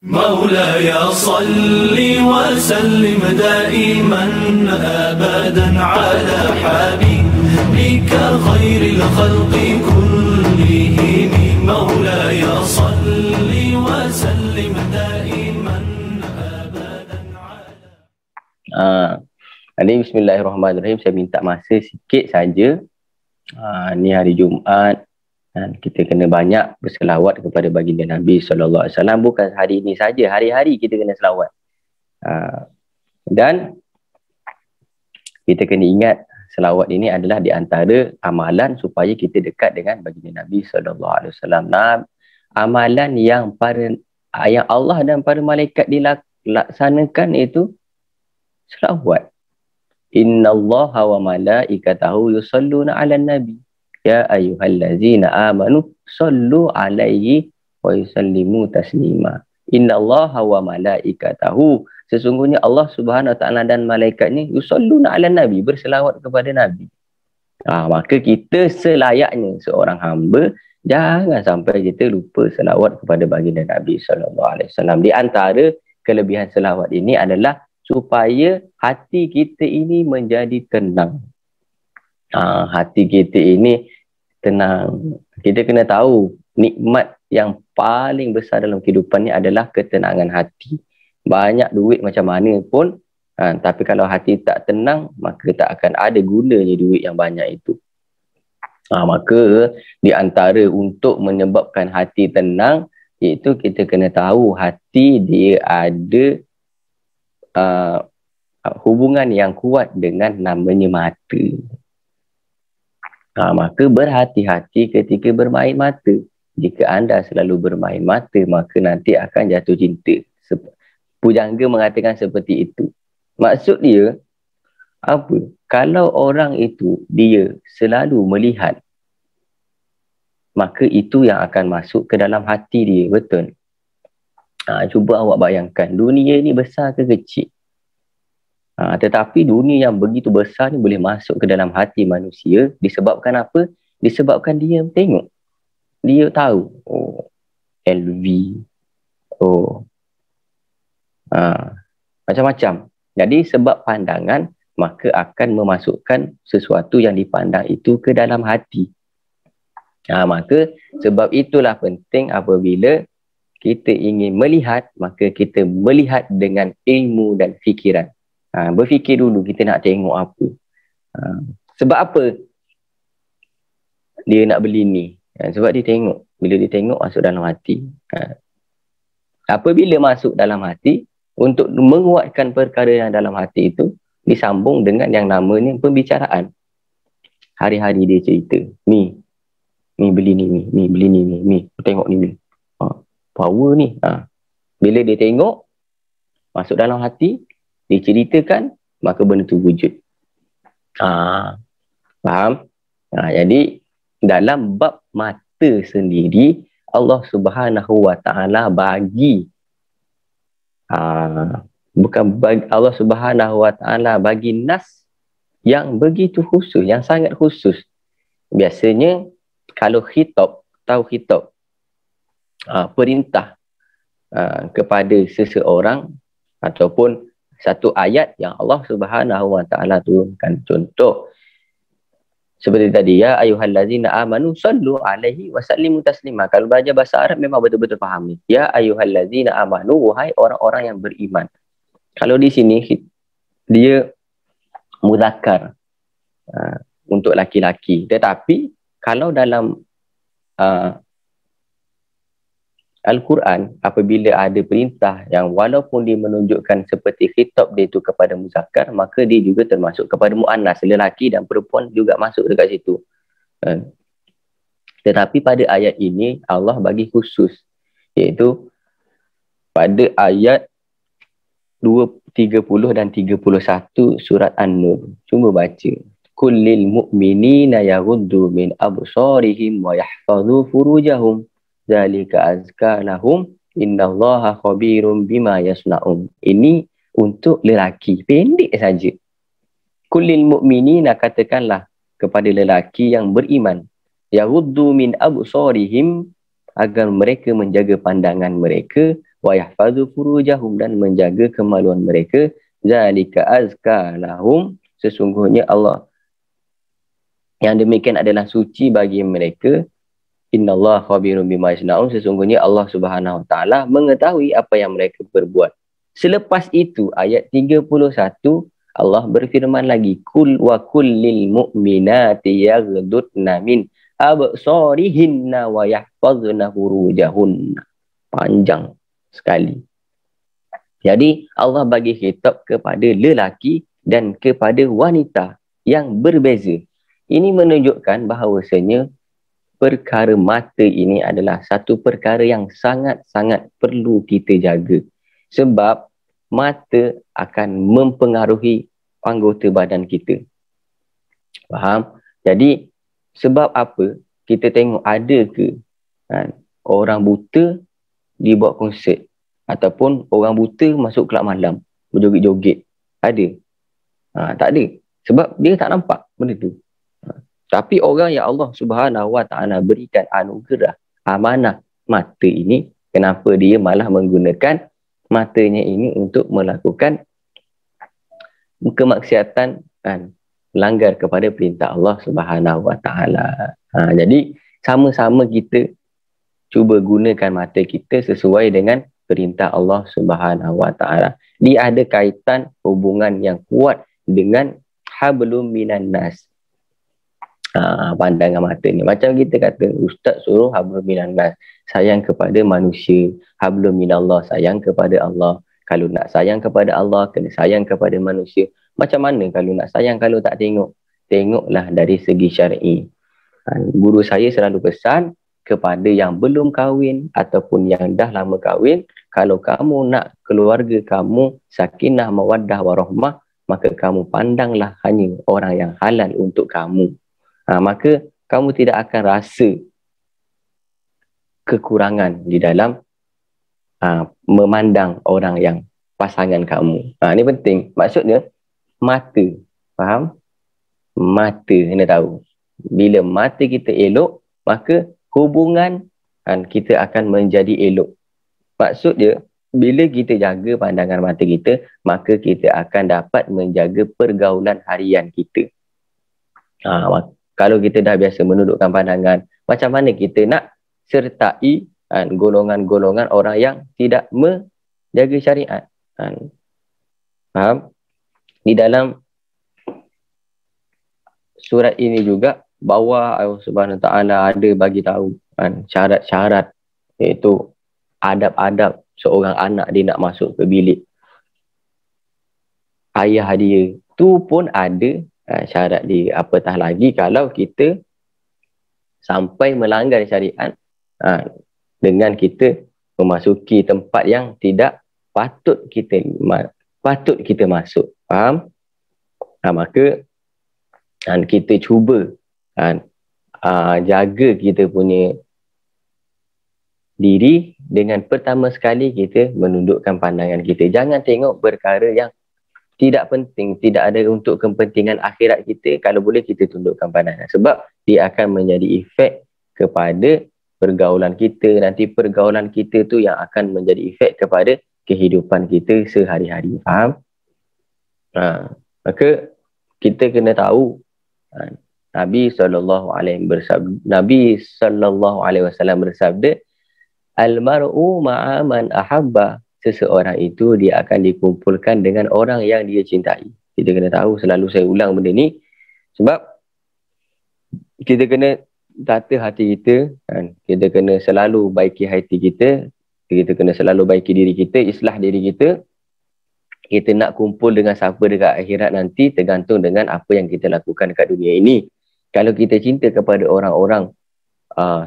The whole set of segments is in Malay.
مولاي صل وسلم دائما أبدا على حبيبك خير الخلق كلهم مولاي صل وسلم دائما أبدا على Ini bismillahirrahmanirrahim. Saya minta masa sikit saja. Ni hari Jumaat. Kita kena banyak berselawat kepada baginda Nabi SAW. Bukan hari ini saja, hari-hari kita kena selawat. Dan kita kena ingat selawat ini adalah di antara amalan supaya kita dekat dengan baginda Nabi SAW. Amalan yang Allah dan para malaikat dilaksanakan itu selawat. Inna Allaha wa malaikatahu yusalluna 'alan nabi. Ya ayyuhallazina amanu sallu 'alaihi wa yusallimu taslima. Inna Allaha wa malaikatahu, sesungguhnya Allah Subhanahu wa taala dan malaikatnya yusalluna 'alan nabi, berselawat kepada nabi. Maka kita selayaknya seorang hamba jangan sampai kita lupa selawat kepada baginda Nabi sallallahu alaihi wasallam. Di antara kelebihan selawat ini adalah supaya hati kita ini menjadi tenang. Hati kita ini tenang. Kita kena tahu nikmat yang paling besar dalam kehidupan ni adalah ketenangan hati. Banyak duit macam mana pun, tapi kalau hati tak tenang, maka tak akan ada gunanya duit yang banyak itu. Maka di antara untuk menyebabkan hati tenang, iaitu kita kena tahu hati dia ada hubungan yang kuat dengan namanya mata. Maka berhati-hati ketika bermain mata. Jika anda selalu bermain mata, maka nanti akan jatuh cinta. Pujangga mengatakan seperti itu. Maksud dia, apa? Kalau orang itu, dia selalu melihat, maka itu yang akan masuk ke dalam hati dia, betul? Cuba awak bayangkan, dunia ni besar ke kecil? Tetapi dunia yang begitu besar ni boleh masuk ke dalam hati manusia disebabkan apa? Disebabkan dia tengok. Dia tahu, LV, macam-macam. Jadi sebab pandangan, maka akan memasukkan sesuatu yang dipandang itu ke dalam hati. Maka sebab itulah penting apabila kita ingin melihat, maka kita melihat dengan ilmu dan fikiran. Berfikir dulu kita nak tengok apa. Sebab apa dia nak beli ni? Sebab dia tengok. Bila dia tengok, masuk dalam hati. Apabila masuk dalam hati, untuk menguatkan perkara yang dalam hati itu, disambung dengan yang namanya pembicaraan. Hari-hari dia cerita. Ni beli ni, ni beli ni, tengok ni. Power ni. Bila dia tengok, masuk dalam hati, diceritakan, maka benda tu wujud. Faham? Jadi dalam bab mata sendiri, Allah Subhanahu wa taala bagi Allah Subhanahu wa taala bagi nas yang begitu khusus, yang sangat khusus. Biasanya kalau khitab, tahu khitab, perintah kepada seseorang ataupun satu ayat yang Allah Subhanahu wa taala turunkan. Contoh seperti tadi, ya ayyuhallazina amanu sallu alaihi wa sallimu taslima. Kalau belajar bahasa Arab memang betul-betul faham ni. Ya ayyuhallazina amanu, wahai orang-orang yang beriman. Kalau di sini dia muzakkar untuk laki-laki. Tetapi kalau dalam Al-Quran, apabila ada perintah yang walaupun dia menunjukkan seperti khitab dia itu kepada muzakkar, maka dia juga termasuk kepada muannas, lelaki dan perempuan juga masuk dekat situ. Tetapi pada ayat ini Allah bagi khusus, iaitu pada ayat 30 dan 31 surat An-Nur. Cuba baca. Kullil mu'minina yaghuddu min absarihim wa yahfazu furujahum. Zalika azka lahum innallaha khabirum bima yasnaun. Ini untuk lelaki, pendek saja. Kullil mu'minina, katakanlah kepada lelaki yang beriman, yaghuddu min absarihim, agar mereka menjaga pandangan mereka, wa yahfazu furujahum, dan menjaga kemaluan mereka. Zalika azka lahum, sesungguhnya Allah yang demikian adalah suci bagi mereka. Innallaha khabirun bima yasnaun, sesungguhnya Allah Subhanahu wa taala mengetahui apa yang mereka berbuat. Selepas itu ayat 31 Allah berfirman lagi, kul wa kullil mu'minati yaghdudna min absarihinna wa yahfazna furujahunna. Panjang sekali. Jadi Allah bagi khitab kepada lelaki dan kepada wanita yang berbeza. Ini menunjukkan bahawasanya perkara mata ini adalah satu perkara yang sangat-sangat perlu kita jaga. Sebab mata akan mempengaruhi anggota badan kita. Faham? Jadi sebab apa kita tengok ada ke orang buta dibuat konsert, ataupun orang buta masuk kelab malam berjoget-joget? Ada? Tak ada. Sebab dia tak nampak benda tu. Tapi orang yang Allah Subhanahu wa taala berikan anugerah amanah mata ini, kenapa dia malah menggunakan matanya ini untuk melakukan kemaksiatan dan melanggar kepada perintah Allah Subhanahu wa taala. Jadi sama-sama kita cuba gunakan mata kita sesuai dengan perintah Allah Subhanahu wa taala. Dia ada kaitan hubungan yang kuat dengan hablum minan nas. Pandangan mata ni macam kita kata ustaz suruh hablum minan nas, sayang kepada manusia. Hablum minallah, sayang kepada Allah. Kalau nak sayang kepada Allah, kena sayang kepada manusia. Macam mana kalau nak sayang kalau tak tengok? Tengoklah dari segi syar'i. Guru saya selalu pesan kepada yang belum kahwin ataupun yang dah lama kahwin, kalau kamu nak keluarga kamu sakinah mawaddah warahmah, maka kamu pandanglah hanya orang yang halal untuk kamu. Maka kamu tidak akan rasa kekurangan di dalam memandang orang yang pasangan kamu. Ini penting. Maksudnya mata. Faham? Mata kena tahu. Bila mata kita elok, maka hubungan kita akan menjadi elok. Maksud dia, bila kita jaga pandangan mata kita, maka kita akan dapat menjaga pergaulan harian kita. Kalau kita dah biasa menundukkan pandangan, macam mana kita nak sertai golongan-golongan orang yang tidak menjaga syariat? Faham? Di dalam surat ini juga, bawah Allah Subhanahu Wa Taala ada bagi tahu syarat-syarat, iaitu adab-adab seorang anak dia nak masuk ke bilik ayah dia. Tu pun ada syarat dia. Apatah lagi kalau kita sampai melanggar syariat dengan kita memasuki tempat yang tidak patut kita masuk. Faham? Maka kita cuba jaga kita punya diri dengan pertama sekali kita menundukkan pandangan kita. Jangan tengok perkara yang tidak penting, tidak ada untuk kepentingan akhirat kita. Kalau boleh kita tundukkan pandangan, sebab dia akan menjadi efek kepada pergaulan kita. Nanti pergaulan kita tu yang akan menjadi efek kepada kehidupan kita sehari-hari. Faham? Maka kita kena tahu Nabi SAW bersabda, al-mar'u ma'a man ahabba, seseorang itu dia akan dikumpulkan dengan orang yang dia cintai. Kita kena tahu, selalu saya ulang benda ni, sebab kita kena tata hati kita, kita kena selalu baiki hati kita, kita kena selalu baiki diri kita, islah diri kita. Kita nak kumpul dengan siapa dekat akhirat nanti tergantung dengan apa yang kita lakukan dekat dunia ini. Kalau kita cinta kepada orang-orang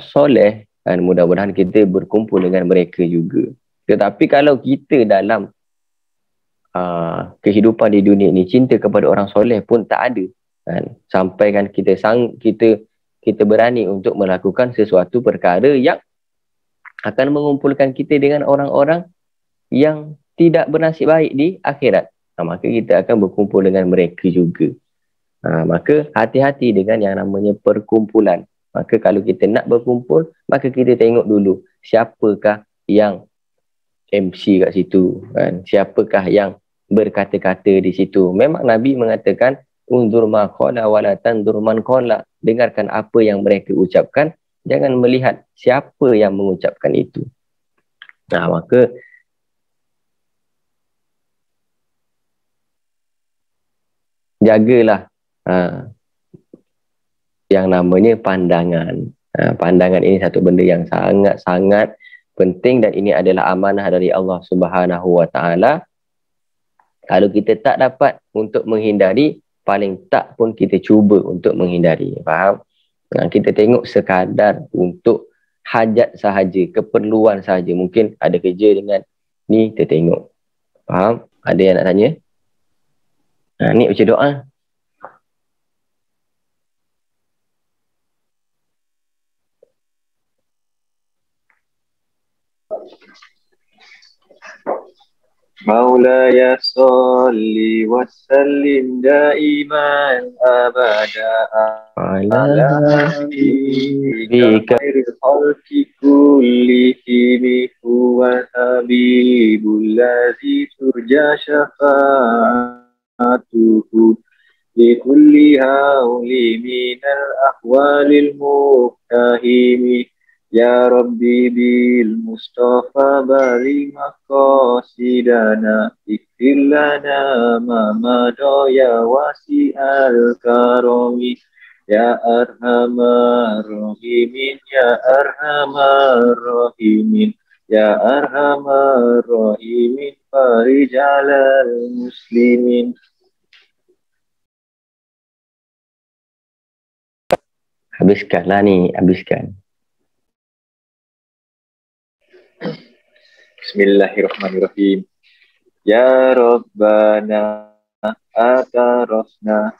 soleh, dan mudah-mudahan kita berkumpul dengan mereka juga. Tetapi kalau kita dalam kehidupan di dunia ini cinta kepada orang soleh pun tak ada, sampai kan kita berani untuk melakukan sesuatu perkara yang akan mengumpulkan kita dengan orang-orang yang tidak bernasib baik di akhirat, maka kita akan berkumpul dengan mereka juga. Maka hati-hati dengan yang namanya perkumpulan. Maka kalau kita nak berkumpul, maka kita tengok dulu siapakah yang MC kat situ kan. Siapakah yang berkata-kata di situ? Memang Nabi mengatakan unzur ma qala wala tanzur man qala. Dengarkan apa yang mereka ucapkan, jangan melihat siapa yang mengucapkan itu. Nah, maka jagalah yang namanya pandangan. Pandangan ini satu benda yang sangat-sangat penting dan ini adalah amanah dari Allah Subhanahu Wa Taala. Kalau kita tak dapat untuk menghindari, paling tak pun kita cuba untuk menghindari. Faham? Kita tengok sekadar untuk hajat sahaja, keperluan sahaja. Mungkin ada kerja dengan ni, kita tengok. Faham? Ada yang nak tanya? Ni baca doa. Maulaya salli wa sallim daiman abada ala habibika khairil khalqi kullihim huwa habibul ladzi turja syafa'atuhu li kulli hawli minal ahwalil muhtahimi. Ya Rabbi bil Mustafa bali maqasidana ikfir lana ma madaya wasi'al karami. Ya Arhamar Rahimin, Ya Arhamar Rahimin, Ya Arhamar Rahimin, Farijalal Muslimin. Habiskanlah ni, habiskan. Bismillahirrahmanirrahim. Ya Rabbana atarafna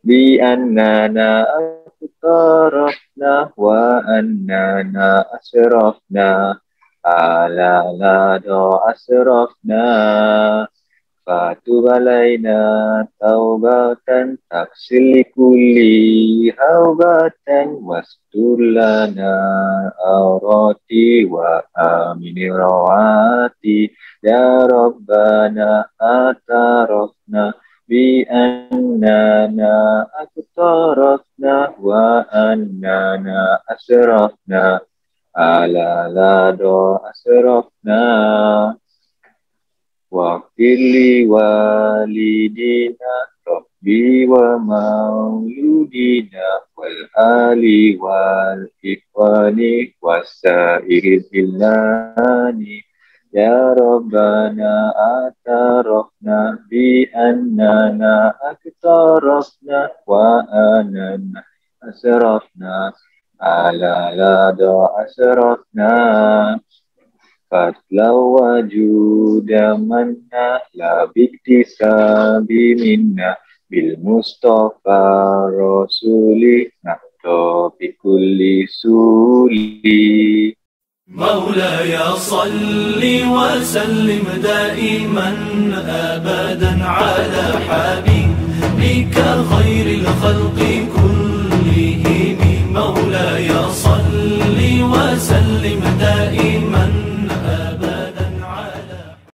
bi annana atarafna wa annana asrafna ala lado asrafna fatub alaina taubatan taksil kulli haubatan wastur lana aurati wa amini rawati. Ya Rabbana atarafna bi annana aktarafna wa annana asrafna ala lado asrafna waqfirli walidina Rabbi wa mauludina wal ali wal ikhwani wasairil billani. Ya Rabbana atarafna bi annana aktarafna wa anana asrafna ala lada asrafna fatlaw wajuda manna la biktisabi minna bil Mustafa Rasuli nahto bikulli suli. مولاي صل وسلم دائما أبدا على حبيبك خير الخلق كلهم. مولاي صل وسلم دائما